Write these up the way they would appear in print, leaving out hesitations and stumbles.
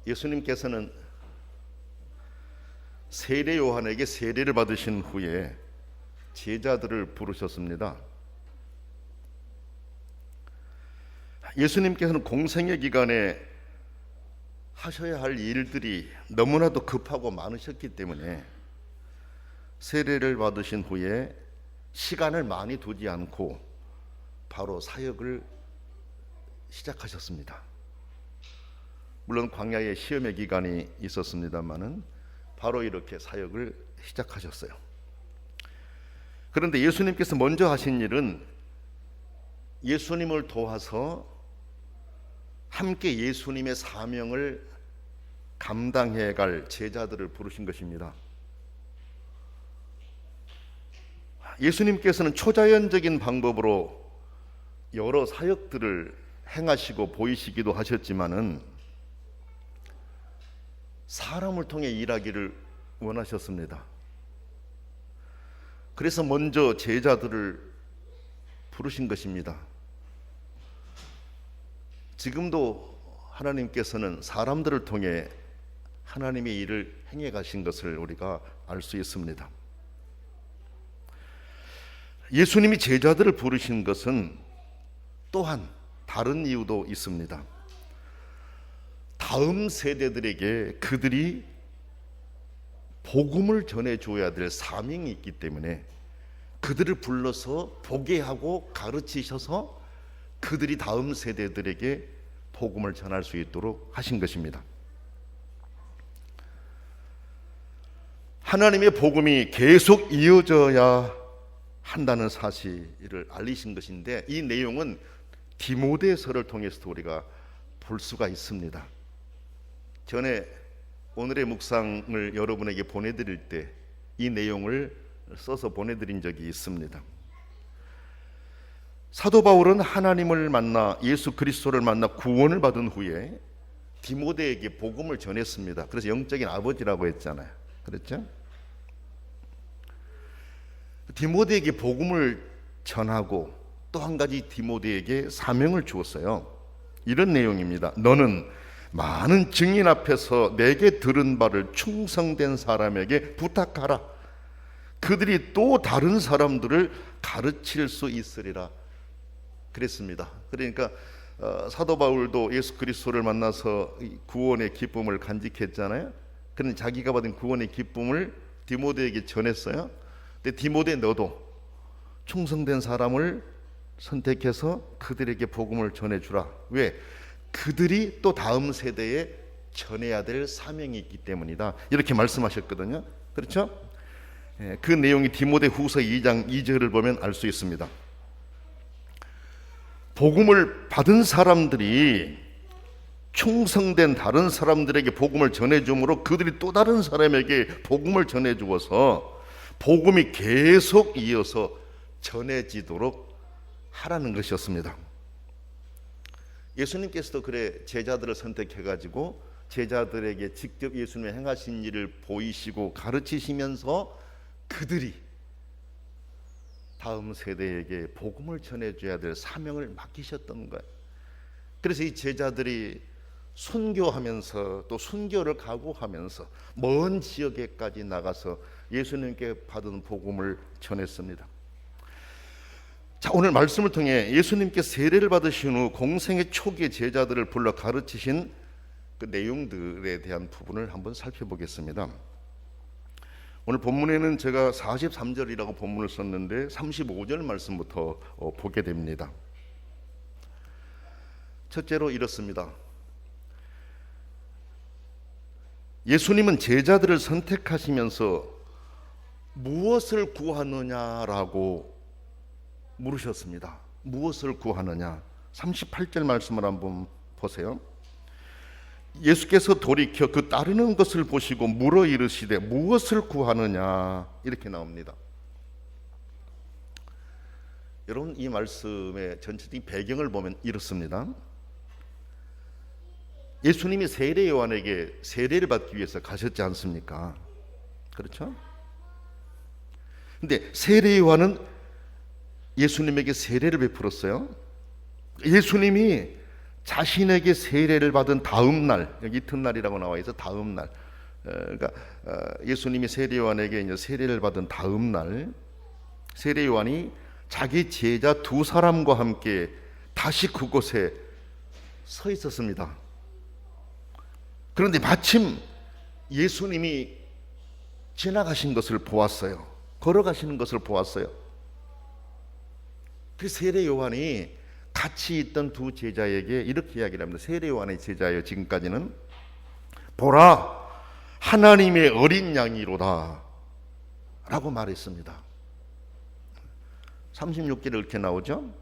예수님께서는 세례 요한에게 세례를 받으신 후에 제자들을 부르셨습니다. 예수님께서는 공생애 기간에 하셔야 할 일들이 너무나도 급하고 많으셨기 때문에 세례를 받으신 후에 시간을 많이 두지 않고 바로 사역을 시작하셨습니다. 물론 광야에 시험의 기간이 있었습니다마는 바로 이렇게 사역을 시작하셨어요. 그런데 예수님께서 먼저 하신 일은 예수님을 도와서 함께 예수님의 사명을 감당해 갈 제자들을 부르신 것입니다. 예수님께서는 초자연적인 방법으로 여러 사역들을 행하시고 보이시기도 하셨지만은 사람을 통해 일하기를 원하셨습니다. 그래서 먼저 제자들을 부르신 것입니다. 지금도 하나님께서는 사람들을 통해 하나님의 일을 행해 가신 것을 우리가 알 수 있습니다. 예수님이 제자들을 부르신 것은 또한 다른 이유도 있습니다. 다음 세대들에게 그들이 복음을 전해줘야 될 사명이 있기 때문에 그들을 불러서 보게 하고 가르치셔서 그들이 다음 세대들에게 복음을 전할 수 있도록 하신 것입니다. 하나님의 복음이 계속 이어져야 한다는 사실을 알리신 것인데, 이 내용은 디모데서를 통해서도 우리가 볼 수가 있습니다. 전에 오늘의 묵상을 여러분에게 보내드릴 때 이 내용을 써서 보내드린 적이 있습니다. 사도 바울은 하나님을 만나 예수 그리스도를 만나 구원을 받은 후에 디모데에게 복음을 전했습니다. 그래서 영적인 아버지라고 했잖아요. 그렇죠? 디모데에게 복음을 전하고 또 한 가지 디모데에게 사명을 주었어요. 이런 내용입니다. 너는 많은 증인 앞에서 내게 들은 바를 충성된 사람에게 부탁하라. 그들이 또 다른 사람들을 가르칠 수 있으리라. 그랬습니다. 그러니까 사도 바울도 예수 그리스도를 만나서 구원의 기쁨을 간직했잖아요. 그런데 자기가 받은 구원의 기쁨을 디모데에게 전했어요. 근데 디모데, 너도 충성된 사람을 선택해서 그들에게 복음을 전해주라. 왜? 그들이 또 다음 세대에 전해야 될 사명이 있기 때문이다. 이렇게 말씀하셨거든요. 그렇죠? 그 내용이 디모데 후서 2장 2절을 보면 알 수 있습니다. 복음을 받은 사람들이 충성된 다른 사람들에게 복음을 전해줌으로 그들이 또 다른 사람에게 복음을 전해주어서 복음이 계속 이어서 전해지도록 하라는 것이었습니다. 예수님께서도 그래 제자들을 선택해가지고 제자들에게 직접 예수님의 행하신 일을 보이시고 가르치시면서 그들이 다음 세대에게 복음을 전해줘야 될 사명을 맡기셨던 거예요. 그래서 이 제자들이 순교하면서 또 순교를 각오하면서 먼 지역에까지 나가서 예수님께 받은 복음을 전했습니다. 자, 오늘 말씀을 통해 예수님께 세례를 받으신 후 공생의 초기에 제자들을 불러 가르치신 그 내용들에 대한 부분을 한번 살펴보겠습니다. 오늘 본문에는 제가 43절이라고 본문을 썼는데 35절 말씀부터 보게 됩니다. 첫째로 이렇습니다. 예수님은 제자들을 선택하시면서 무엇을 구하느냐라고 물으셨습니다. 무엇을 구하느냐? 38절 말씀을 한번 보세요. 예수께서 돌이켜 그 따르는 것을 보시고 물어 이르시되 무엇을 구하느냐? 이렇게 나옵니다. 여러분, 이 말씀의 전체적인 배경을 보면 이렇습니다. 예수님이 세례 요한에게 세례를 받기 위해서 가셨지 않습니까? 그렇죠? 근데 세례 요한은 예수님에게 세례를 베풀었어요. 예수님이 자신에게 세례를 받은 다음 날, 여기 이튿날이라고 나와 있어. 다음 날. 그러니까 예수님이 세례 요한에게 이제 세례를 받은 다음 날, 세례 요한이 자기 제자 두 사람과 함께 다시 그곳에 서 있었습니다. 그런데 마침 예수님이 지나가신 것을 보았어요. 걸어가시는 것을 보았어요. 그 세례 요한이 같이 있던 두 제자에게 이렇게 이야기를 합니다. 세례 요한의 제자예요. 지금까지는. 보라, 하나님의 어린 양이로다 라고 말했습니다. 36절에 이렇게 나오죠.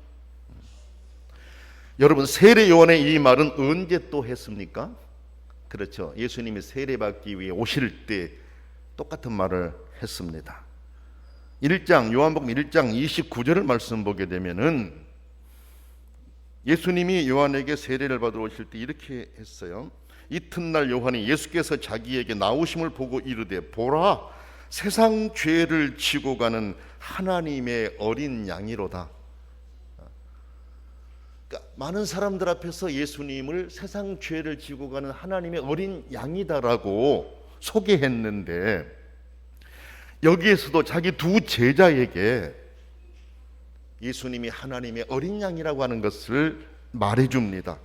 여러분, 세례 요한의 이 말은 언제 또 했습니까? 그렇죠. 예수님이 세례받기 위해 오실 때 똑같은 말을 했습니다. 1장, 요한복음 1장 29절을 말씀 보게 되면은 예수님이 요한에게 세례를 받으러 오실 때 이렇게 했어요. 이튿날 요한이 예수께서 자기에게 나오심을 보고 이르되, 보라, 세상 죄를 지고 가는 하나님의 어린 양이로다. 그러니까 많은 사람들 앞에서 예수님을 세상 죄를 지고 가는 하나님의 어린 양이다라고 소개했는데, 여기에서도 자기 두 제자에게 예수님이 하나님의 어린 양이라고 하는 것을 말해줍니다.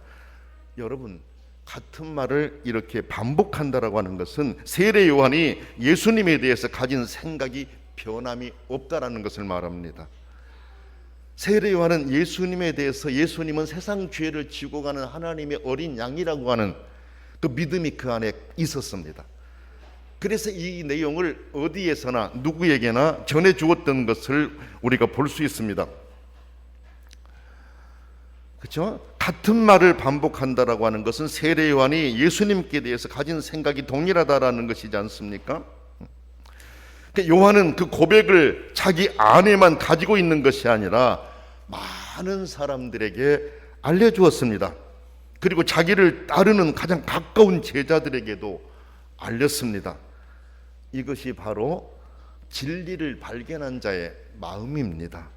여러분, 같은 말을 이렇게 반복한다라고 하는 것은 세례 요한이 예수님에 대해서 가진 생각이 변함이 없다라는 것을 말합니다. 세례 요한은 예수님에 대해서 예수님은 세상 죄를 지고 가는 하나님의 어린 양이라고 하는 그 믿음이 그 안에 있었습니다. 그래서 이 내용을 어디에서나 누구에게나 전해 주었던 것을 우리가 볼 수 있습니다. 그렇죠? 같은 말을 반복한다라고 하는 것은 세례 요한이 예수님께 대해서 가진 생각이 동일하다라는 것이지 않습니까? 요한은 그 고백을 자기 안에만 가지고 있는 것이 아니라 많은 사람들에게 알려주었습니다. 그리고 자기를 따르는 가장 가까운 제자들에게도 알렸습니다. 이것이 바로 진리를 발견한 자의 마음입니다.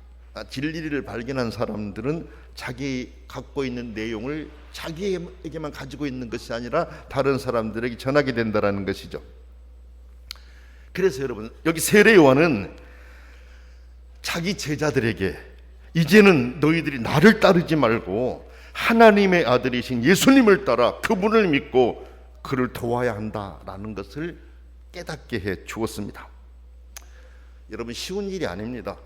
진리를 발견한 사람들은 자기 갖고 있는 내용을 자기에게만 가지고 있는 것이 아니라 다른 사람들에게 전하게 된다는 것이죠. 그래서 여러분, 여기 세례 요한은 자기 제자들에게 이제는 너희들이 나를 따르지 말고 하나님의 아들이신 예수님을 따라 그분을 믿고 그를 도와야 한다라는 것을 깨닫게 해 주었습니다. 여러분, 쉬운 일이 아닙니다.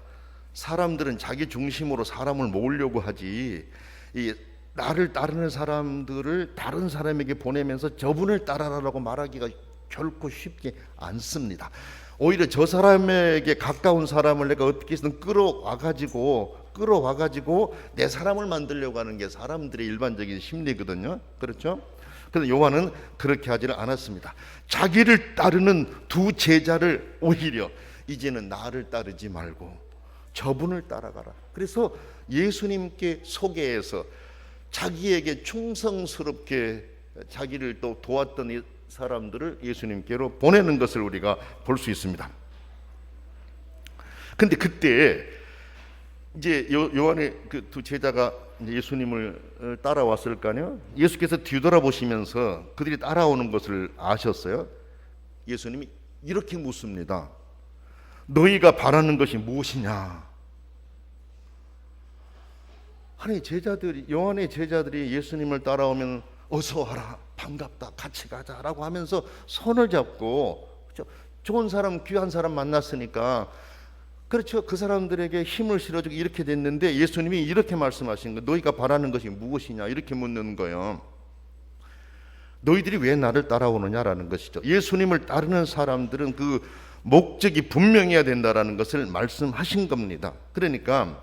사람들은 자기 중심으로 사람을 모으려고 하지, 이 나를 따르는 사람들을 다른 사람에게 보내면서 저분을 따라라라고 말하기가 결코 쉽지 않습니다. 오히려 저 사람에게 가까운 사람을 내가 어떻게 해서든 끌어와가지고 내 사람을 만들려고 하는 게 사람들의 일반적인 심리거든요. 그렇죠? 그런데 요한은 그렇게 하지는 않았습니다. 자기를 따르는 두 제자를 오히려 이제는 나를 따르지 말고 저분을 따라가라. 그래서 예수님께 소개해서 자기에게 충성스럽게 자기를 또 도왔던 이 사람들을 예수님께로 보내는 것을 우리가 볼 수 있습니다. 근데 그때 이제 요한의 그 두 제자가 예수님을 따라왔을 거 아니에요. 예수께서 뒤돌아보시면서 그들이 따라오는 것을 아셨어요. 예수님이 이렇게 묻습니다. 너희가 바라는 것이 무엇이냐? 아니, 요한의 제자들이 예수님을 따라오면 어서 와라, 반갑다, 같이 가자라고 하면서 손을 잡고, 좋은 사람, 귀한 사람 만났으니까, 그렇죠, 그 사람들에게 힘을 실어주고 이렇게 됐는데 예수님이 이렇게 말씀하신 거예요. 너희가 바라는 것이 무엇이냐? 이렇게 묻는 거예요. 너희들이 왜 나를 따라오느냐라는 것이죠. 예수님을 따르는 사람들은 그 목적이 분명해야 된다라는 것을 말씀하신 겁니다. 그러니까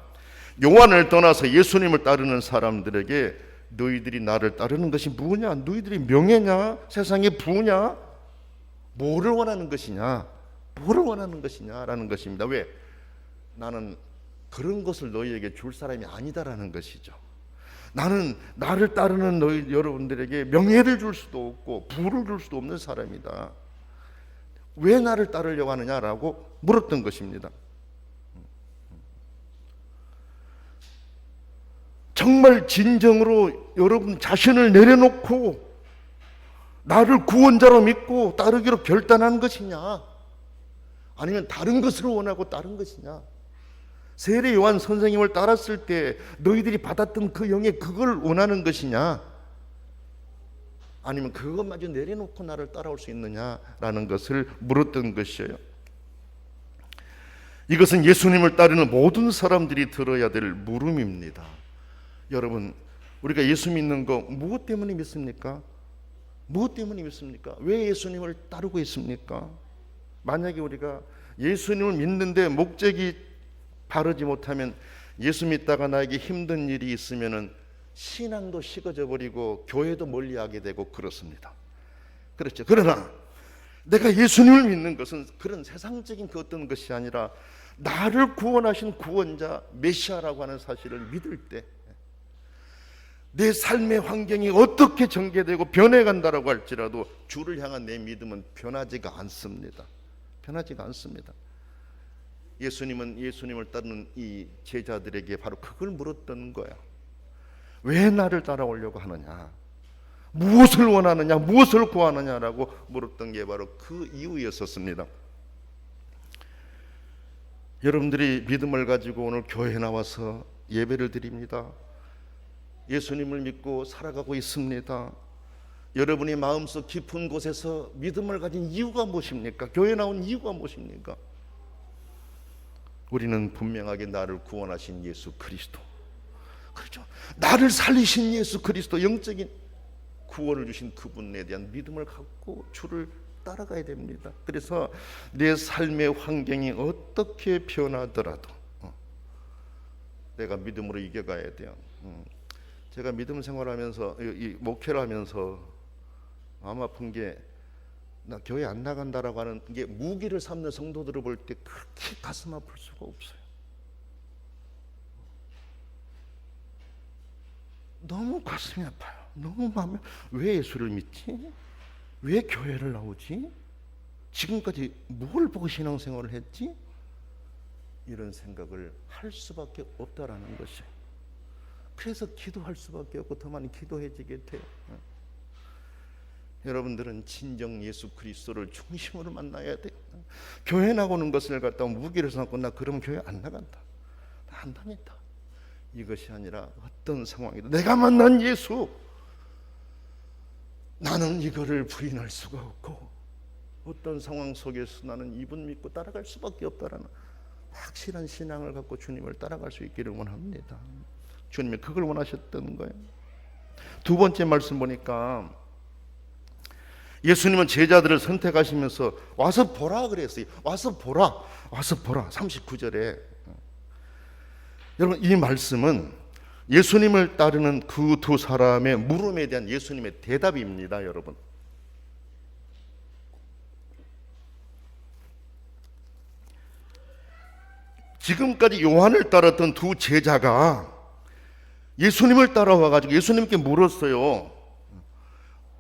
요한을 떠나서 예수님을 따르는 사람들에게 너희들이 나를 따르는 것이 무엇이냐? 너희들이 명예냐? 세상의 부냐? 뭐를 원하는 것이냐? 뭐를 원하는 것이냐라는 것입니다. 왜? 나는 그런 것을 너희에게 줄 사람이 아니다라는 것이죠. 나는 나를 따르는 여러분들에게 명예를 줄 수도 없고 부를 줄 수도 없는 사람이다. 왜 나를 따르려고 하느냐라고 물었던 것입니다. 정말 진정으로 여러분 자신을 내려놓고 나를 구원자로 믿고 따르기로 결단한 것이냐, 아니면 다른 것을 원하고 따른 것이냐. 세례 요한 선생님을 따랐을 때 너희들이 받았던 그 영의 그걸 원하는 것이냐, 아니면 그것마저 내려놓고 나를 따라올 수 있느냐라는 것을 물었던 것이에요. 이것은 예수님을 따르는 모든 사람들이 들어야 될 물음입니다. 여러분, 우리가 예수 믿는 거 무엇 때문에 믿습니까? 무엇 때문에 믿습니까? 왜 예수님을 따르고 있습니까? 만약에 우리가 예수님을 믿는데 목적이 바르지 못하면, 예수 믿다가 나에게 힘든 일이 있으면은 신앙도 식어져 버리고 교회도 멀리하게 되고 그렇습니다. 그렇죠. 그러나 내가 예수님을 믿는 것은 그런 세상적인 그 어떤 것이 아니라 나를 구원하신 구원자 메시아라고 하는 사실을 믿을 때 내 삶의 환경이 어떻게 전개되고 변해간다라고 할지라도 주를 향한 내 믿음은 변하지가 않습니다. 변하지가 않습니다. 예수님은 예수님을 따르는 이 제자들에게 바로 그걸 물었던 거야. 왜 나를 따라오려고 하느냐, 무엇을 원하느냐, 무엇을 구하느냐라고 물었던 게 바로 그 이유였었습니다. 여러분들이 믿음을 가지고 오늘 교회에 나와서 예배를 드립니다. 예수님을 믿고 살아가고 있습니다. 여러분이 마음속 깊은 곳에서 믿음을 가진 이유가 무엇입니까? 교회에 나온 이유가 무엇입니까? 우리는 분명하게 나를 구원하신 예수 그리스도, 그렇죠, 나를 살리신 예수 그리스도, 영적인 구원을 주신 그분에 대한 믿음을 갖고 주를 따라가야 됩니다. 그래서 내 삶의 환경이 어떻게 변하더라도 내가 믿음으로 이겨가야 돼요. 제가 믿음 생활하면서, 이 목회를 하면서 마음 아픈 게, 나 교회 안 나간다라고 하는 게 무기를 삼는 성도들을 볼 때 그렇게 가슴 아플 수가 없어요. 너무 가슴이 아파요. 너무 마음에, 왜 예수를 믿지? 왜 교회를 나오지? 지금까지 뭘 보고 신앙생활을 했지? 이런 생각을 할 수밖에 없다라는 것이에요. 그래서 기도할 수밖에 없고 더 많이 기도해지게 돼요. 여러분들은 진정 예수 그리스도를 중심으로 만나야 돼요. 교회 나오는 것을 갖다가 무기를 삼고 나 그러면 교회 안 나간다, 나 안 다닌다, 이것이 아니라 어떤 상황이든 내가 만난 예수, 나는 이거를 부인할 수가 없고 어떤 상황 속에서 나는 이분 믿고 따라갈 수밖에 없다라는 확실한 신앙을 갖고 주님을 따라갈 수 있기를 원합니다. 주님이 그걸 원하셨던 거예요. 두 번째 말씀 보니까 예수님은 제자들을 선택하시면서 와서 보라 그랬어요. 와서 보라, 와서 보라. 39절에 여러분, 이 말씀은 예수님을 따르는 그 두 사람의 물음에 대한 예수님의 대답입니다. 여러분, 지금까지 요한을 따랐던 두 제자가 예수님을 따라와가지고 예수님께 물었어요.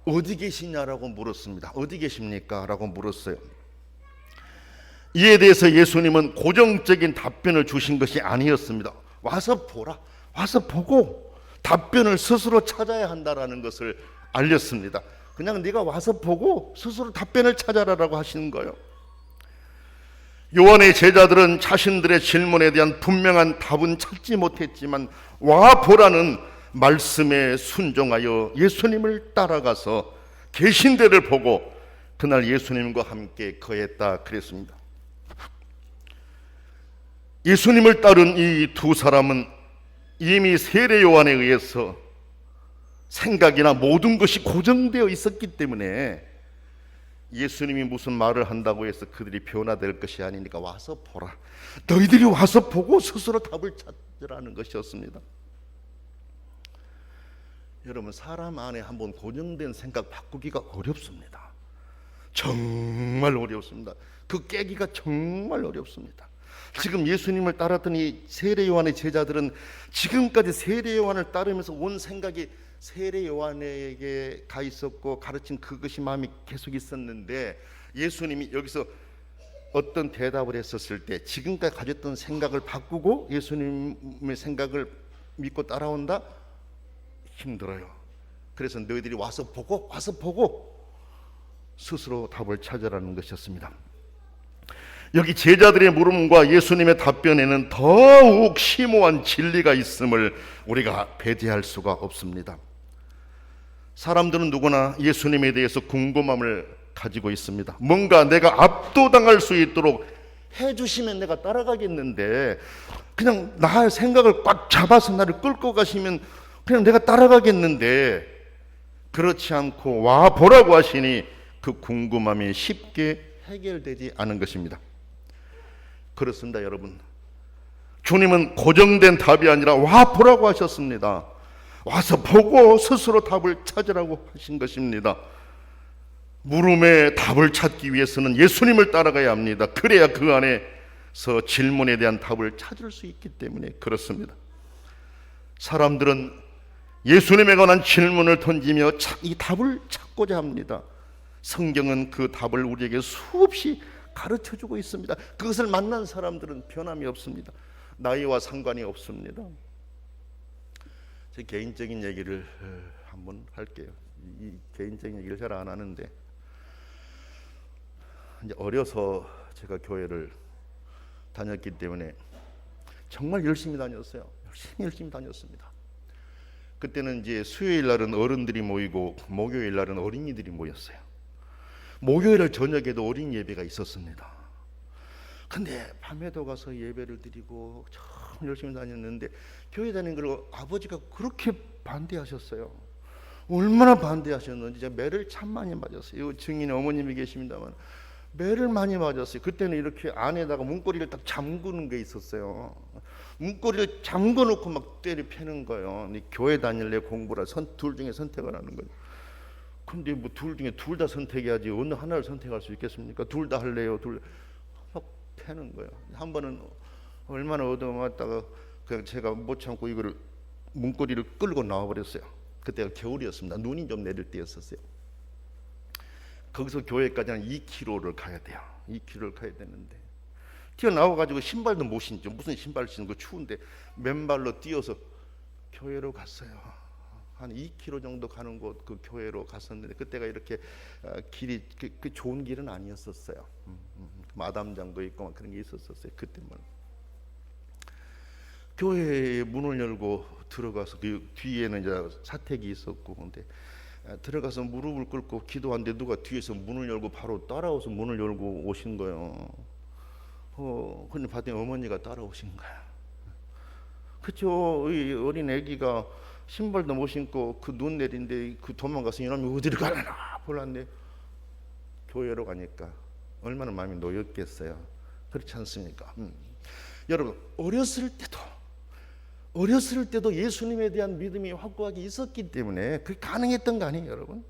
어디 계시냐라고 물었습니다. 어디 계십니까? 라고 물었어요. 이에 대해서 예수님은 고정적인 답변을 주신 것이 아니었습니다. 와서 보라, 와서 보고 답변을 스스로 찾아야 한다라는 것을 알렸습니다. 그냥 네가 와서 보고 스스로 답변을 찾아라라고 하시는 거예요. 요한의 제자들은 자신들의 질문에 대한 분명한 답은 찾지 못했지만 와 보라는 말씀에 순종하여 예수님을 따라가서 계신 데를 보고 그날 예수님과 함께 거했다 그랬습니다. 예수님을 따른 이 두 사람은 이미 세례 요한에 의해서 생각이나 모든 것이 고정되어 있었기 때문에 예수님이 무슨 말을 한다고 해서 그들이 변화될 것이 아니니까 와서 보라, 너희들이 와서 보고 스스로 답을 찾으라는 것이었습니다. 여러분, 사람 안에 한번 고정된 생각 바꾸기가 어렵습니다. 정말 어렵습니다. 그 깨기가 정말 어렵습니다. 지금 예수님을 따랐던 이 세례 요한의 제자들은 지금까지 세례 요한을 따르면서 온 생각이 세례 요한에게 가 있었고 가르친 그것이 마음이 계속 있었는데, 예수님이 여기서 어떤 대답을 했었을 때 지금까지 가졌던 생각을 바꾸고 예수님의 생각을 믿고 따라온다? 힘들어요. 그래서 너희들이 와서 보고 스스로 답을 찾으라는 것이었습니다. 여기 제자들의 물음과 예수님의 답변에는 더욱 심오한 진리가 있음을 우리가 배제할 수가 없습니다. 사람들은 누구나 예수님에 대해서 궁금함을 가지고 있습니다. 뭔가 내가 압도당할 수 있도록 해주시면 내가 따라가겠는데, 그냥 나 생각을 꽉 잡아서 나를 끌고 가시면 그냥 내가 따라가겠는데, 그렇지 않고 와 보라고 하시니 그 궁금함이 쉽게 해결되지 않은 것입니다. 그렇습니다, 여러분. 주님은 고정된 답이 아니라 와 보라고 하셨습니다. 와서 보고 스스로 답을 찾으라고 하신 것입니다. 물음에 답을 찾기 위해서는 예수님을 따라가야 합니다. 그래야 그 안에서 질문에 대한 답을 찾을 수 있기 때문에 그렇습니다. 사람들은 예수님에 관한 질문을 던지며 이 답을 찾고자 합니다. 성경은 그 답을 우리에게 수없이 가르쳐주고 있습니다. 그것을 만난 사람들은 변함이 없습니다. 나이와 상관이 없습니다. 제 개인적인 얘기를 한번 할게요. 이 개인적인 얘기를 잘 안 하는데, 이제 어려서 제가 교회를 다녔기 때문에 정말 열심히 다녔어요. 열심히 다녔습니다. 그때는 이제 수요일 날은 어른들이 모이고 목요일 날은 어린이들이 모였어요. 목요일 저녁에도 어린이 예배가 있었습니다. 근데 밤에도 가서 예배를 드리고 참 열심히 다녔는데, 교회 다니는 걸 아버지가 그렇게 반대하셨어요. 얼마나 반대하셨는지 제가 매를 참 많이 맞았어요. 증인 어머님이 계십니다만 매를 많이 맞았어요. 그때는 이렇게 안에다가 문고리를 딱 잠그는 게 있었어요. 문고리를 잠궈 놓고 막 때려 패는 거예요. 교회 다닐래 공부라 둘 중에 선택을 하는 거예요. 근데 뭐 둘 중에 둘 다 선택해야지 어느 하나를 선택할 수 있겠습니까? 둘 다 할래요. 막 패는 거예요. 한 번은 얼마나 얻어맞다가 그냥 제가 못 참고 이거를 문고리를 끌고 나와버렸어요. 그때가 겨울이었습니다. 눈이 좀 내릴 때였었어요. 거기서 교회까지 한 2km를 가야 돼요. 2km를 가야 되는데 튀어나와가지고 신발도 못 신죠. 무슨 신발 신는 거 추운데 맨발로 뛰어서 교회로 갔어요. 한 2km 정도 가는 곳 그 교회로 갔었는데, 그때가 이렇게 길이 그 좋은 길은 아니었었어요. 마담장도 있고 막 그런 게 있었어요. 그때만. 교회에 문을 열고 들어가서 그 뒤에는 이제 사택이 있었고, 근데 들어가서 무릎을 꿇고 기도하는데 누가 뒤에서 문을 열고 바로 따라와서 문을 열고 오신 거예요. 근데 봤더니 어머니가 따라오신 거야. 그쵸? 이 어린 애기가 신발도 못 신고 그 눈 내린데 그 도망가서 이놈이 어디를 가려나 몰랐네. 교회로 가니까 얼마나 마음이 놓였겠어요. 그렇지 않습니까? 여러분, 어렸을 때도 예수님에 대한 믿음이 확고하게 있었기 때문에 그게 가능했던 거 아니에요, 여러분?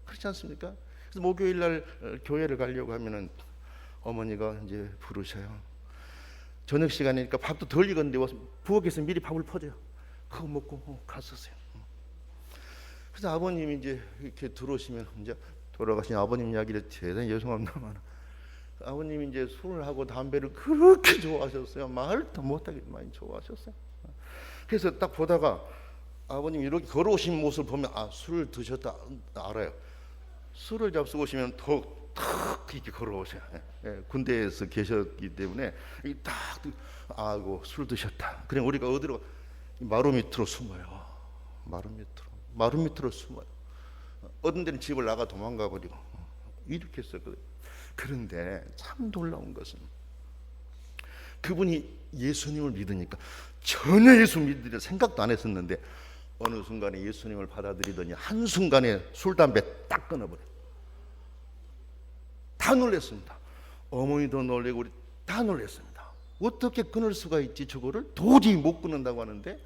그렇지 않습니까? 그래서 목요일 날 교회를 가려고 하면은 어머니가 이제 부르셔요. 저녁 시간이니까 밥도 덜 익었는데 와서 부엌에서 미리 밥을 퍼줘요. 그거 먹고 갔었어요. 그래서 아버님이 이제 이렇게 들어오시면, 이제 돌아가신 아버님 이야기를 대단히 죄송합니다만, 아버님이 이제 술을 하고 담배를 그렇게 좋아하셨어요. 말도 못하게 많이 좋아하셨어요. 그래서 딱 보다가 아버님 이렇게 걸어오신 모습을 보면 술을 드셨다 알아요. 술을 잡수고시면 더 이렇게 걸어오셔요. 군대에서 계셨기 때문에 딱 아이고 술 드셨다. 그냥 우리가 어디로 마루 밑으로 숨어요. 마루 밑으로 숨어요. 어떤 데는 집을 나가 도망가 버리고 이렇게 했었거든요. 그런데 참 놀라운 것은 그분이 예수님을 믿으니까, 전혀 예수 믿으려 생각도 안 했었는데 어느 순간에 예수님을 받아들이더니 한순간에 술, 담배 딱 끊어버려요. 다 놀랐습니다. 어머니도 놀래고 우리 다 놀랐습니다. 어떻게 끊을 수가 있지? 저거를 도저히 못 끊는다고 하는데,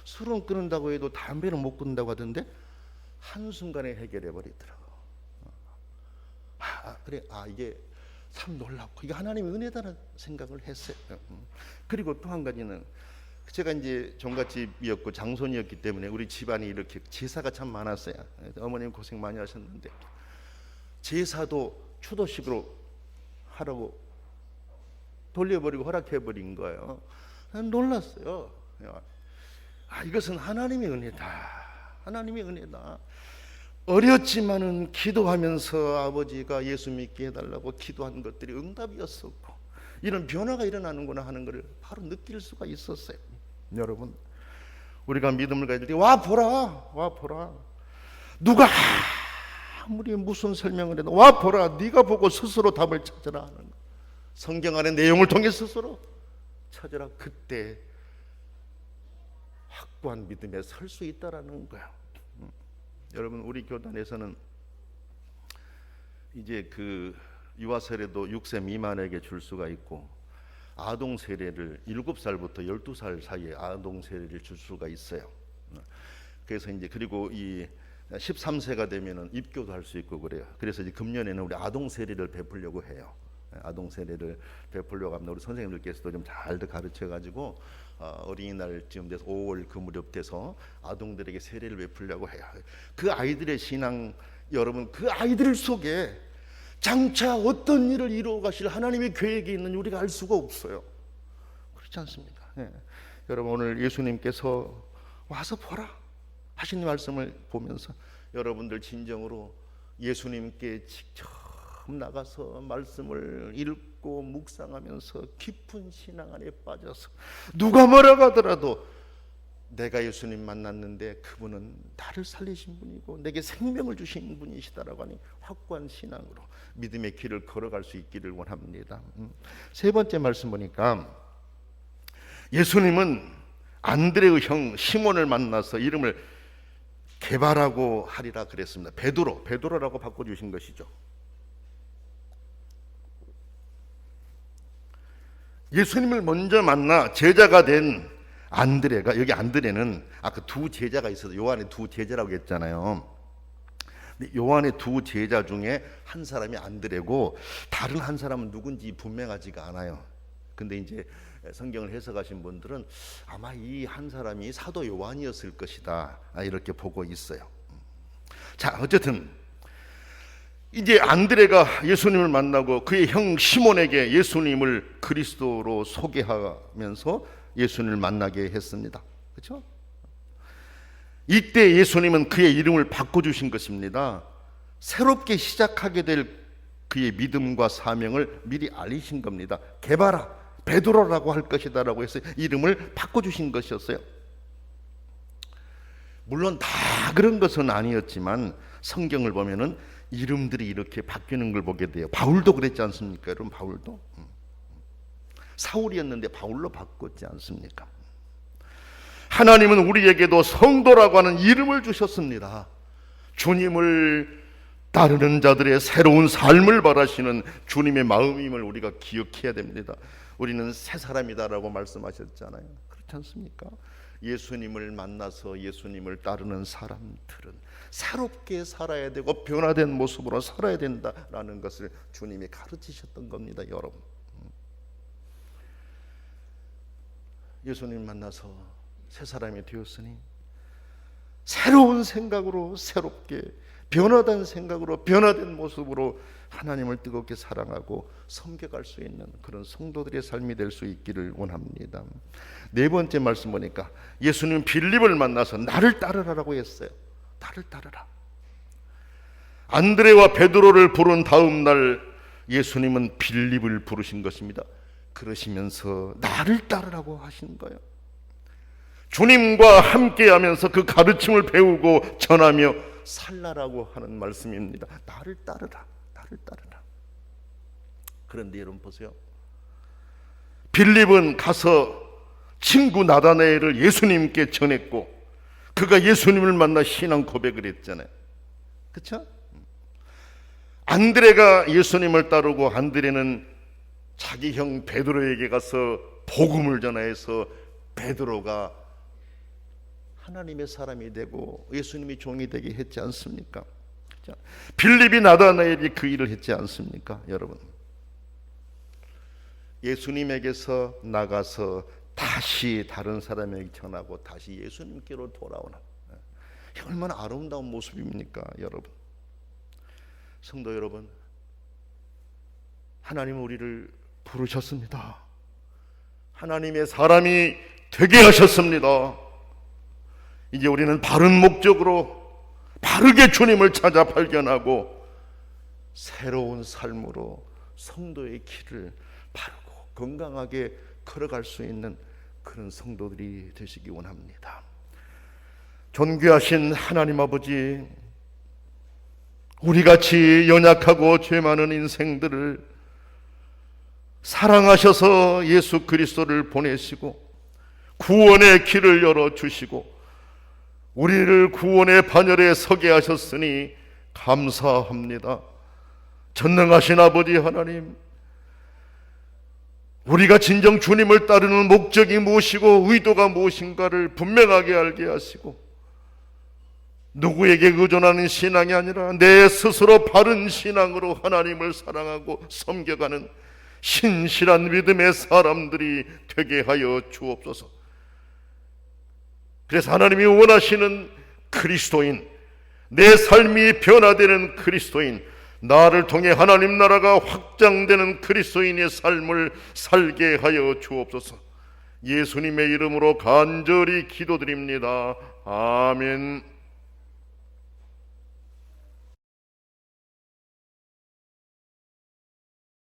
술은 끊는다고 해도 담배는 못 끊는다고 하던데 한순간에 해결해 버리더라고. 그래, 이게 참 놀랍고 이게 하나님의 은혜다는 생각을 했어요. 그리고 또 한 가지는, 제가 이제 종갓집이었고 장손이었기 때문에 우리 집안이 이렇게 제사가 참 많았어요. 어머님 고생 많이 하셨는데 제사도 추도식으로 하라고 돌려버리고 허락해버린 거예요. 놀랐어요. 이것은 하나님의 은혜다. 하나님의 은혜다. 어렸지만은 기도하면서 아버지가 예수 믿게 해달라고 기도한 것들이 응답이었었고, 이런 변화가 일어나는구나 하는 것을 바로 느낄 수가 있었어요. 여러분, 우리가 믿음을 가질 때 와 보라. 누가 아무리 무슨 설명을 해도 와 보라, 네가 보고 스스로 답을 찾으라 하는 거. 성경 안의 내용을 통해 스스로 찾으라. 그때 확고한 믿음에 설 수 있다라는 거예요. 여러분, 우리 교단에서는 이제 그 유아 세례도 6세 미만에게 줄 수가 있고, 아동 세례를 7살부터 12살 사이에 아동 세례를 줄 수가 있어요. 그래서 이제 그리고 이 13세가 되면은 입교도 할 수 있고 그래요. 그래서 이제 금년에는 우리 아동 세례를 베풀려고 해요. 아동 세례를 베풀려고 합니다. 우리 선생님들께서도 좀 잘 가르쳐 가지고 어린이날쯤 돼서 5월 그 무렵 돼서 아동들에게 세례를 베풀려고 해요. 그 아이들의 신앙, 여러분, 그 아이들 속에 장차 어떤 일을 이루어 가실 하나님의 계획이 있는지 우리가 알 수가 없어요. 그렇지 않습니까? 여러분, 오늘 예수님께서 와서 보라 하신 말씀을 보면서 여러분들 진정으로 예수님께 직접 나가서 말씀을 읽고 묵상하면서 깊은 신앙 안에 빠져서 누가 뭐라고 하더라도 내가 예수님 만났는데 그분은 나를 살리신 분이고 내게 생명을 주신 분이시다라고 하니 확고한 신앙으로 믿음의 길을 걸어갈 수 있기를 원합니다. 세 번째 말씀 보니까 예수님은 안드레의 형 시몬을 만나서 이름을 개바라고 하리라 그랬습니다. 베드로라고 바꿔주신 것이죠. 예수님을 먼저 만나 제자가 된 안드레가, 여기 안드레는 아까 두 제자가 있어서 요한의 두 제자라고 했잖아요. 요한의 두 제자 중에 한 사람이 안드레고 다른 한 사람은 누군지 분명하지가 않아요. 근데 이제 성경을 해석하신 분들은 아마 이 한 사람이 사도 요한이었을 것이다 이렇게 보고 있어요. 자, 어쨌든 이제 안드레가 예수님을 만나고 그의 형 시몬에게 예수님을 그리스도로 소개하면서 예수님을 만나게 했습니다. 그렇죠? 이때 예수님은 그의 이름을 바꿔주신 것입니다. 새롭게 시작하게 될 그의 믿음과 사명을 미리 알리신 겁니다. 개바라, 베드로라고 할 것이다라고 해서 이름을 바꿔주신 것이었어요. 물론 다 그런 것은 아니었지만 성경을 보면은 이름들이 이렇게 바뀌는 걸 보게 돼요. 바울도 그랬지 않습니까? 여러분, 바울도 사울이었는데 바울로 바꿨지 않습니까? 하나님은 우리에게도 성도라고 하는 이름을 주셨습니다. 주님을 따르는 자들의 새로운 삶을 바라시는 주님의 마음임을 우리가 기억해야 됩니다. 우리는 새 사람이다라고 말씀하셨잖아요. 그렇지 않습니까? 예수님을 만나서 예수님을 따르는 사람들은 새롭게 살아야 되고 변화된 모습으로 살아야 된다라는 것을 주님이 가르치셨던 겁니다. 여러분, 예수님 만나서 새 사람이 되었으니 새로운 생각으로, 새롭게 변화된 생각으로, 변화된 모습으로 하나님을 뜨겁게 사랑하고 섬겨갈 수 있는 그런 성도들의 삶이 될 수 있기를 원합니다. 네 번째 말씀 보니까 예수님 빌립을 만나서 나를 따르라라고 했어요. 나를 따르라. 안드레와 베드로를 부른 다음 날 예수님은 빌립을 부르신 것입니다. 그러시면서 나를 따르라고 하신 거예요. 주님과 함께하면서 그 가르침을 배우고 전하며 살라라고 하는 말씀입니다. 나를 따르라, 나를 따르라. 그런데 여러분 보세요. 빌립은 가서 친구 나다나엘을 예수님께 전했고 그가 예수님을 만나 신앙 고백을 했잖아요. 그렇죠? 안드레가 예수님을 따르고 안드레는 자기 형 베드로에게 가서 복음을 전해서 베드로가 하나님의 사람이 되고 예수님이 종이 되게 했지 않습니까? 그렇죠? 빌립이 나다나엘이 그 일을 했지 않습니까? 여러분, 예수님에게서 나가서 다시 다른 사람에게 전하고 다시 예수님께로 돌아오는, 얼마나 아름다운 모습입니까? 여러분, 성도 여러분, 하나님은 우리를 부르셨습니다. 하나님의 사람이 되게 하셨습니다. 이제 우리는 바른 목적으로 바르게 주님을 찾아 발견하고 새로운 삶으로 성도의 길을 바르고 건강하게 걸어갈 수 있는 그런 성도들이 되시기 원합니다. 존귀하신 하나님 아버지, 우리같이 연약하고 죄 많은 인생들을 사랑하셔서 예수 그리스도를 보내시고 구원의 길을 열어주시고 우리를 구원의 반열에 서게 하셨으니 감사합니다. 전능하신 아버지 하나님, 우리가 진정 주님을 따르는 목적이 무엇이고 의도가 무엇인가를 분명하게 알게 하시고 누구에게 의존하는 신앙이 아니라 내 스스로 바른 신앙으로 하나님을 사랑하고 섬겨가는 신실한 믿음의 사람들이 되게 하여 주옵소서. 그래서 하나님이 원하시는 그리스도인, 내 삶이 변화되는 그리스도인, 나를 통해 하나님 나라가 확장되는 그리스도인의 삶을 살게 하여 주옵소서. 예수님의 이름으로 간절히 기도드립니다. 아멘.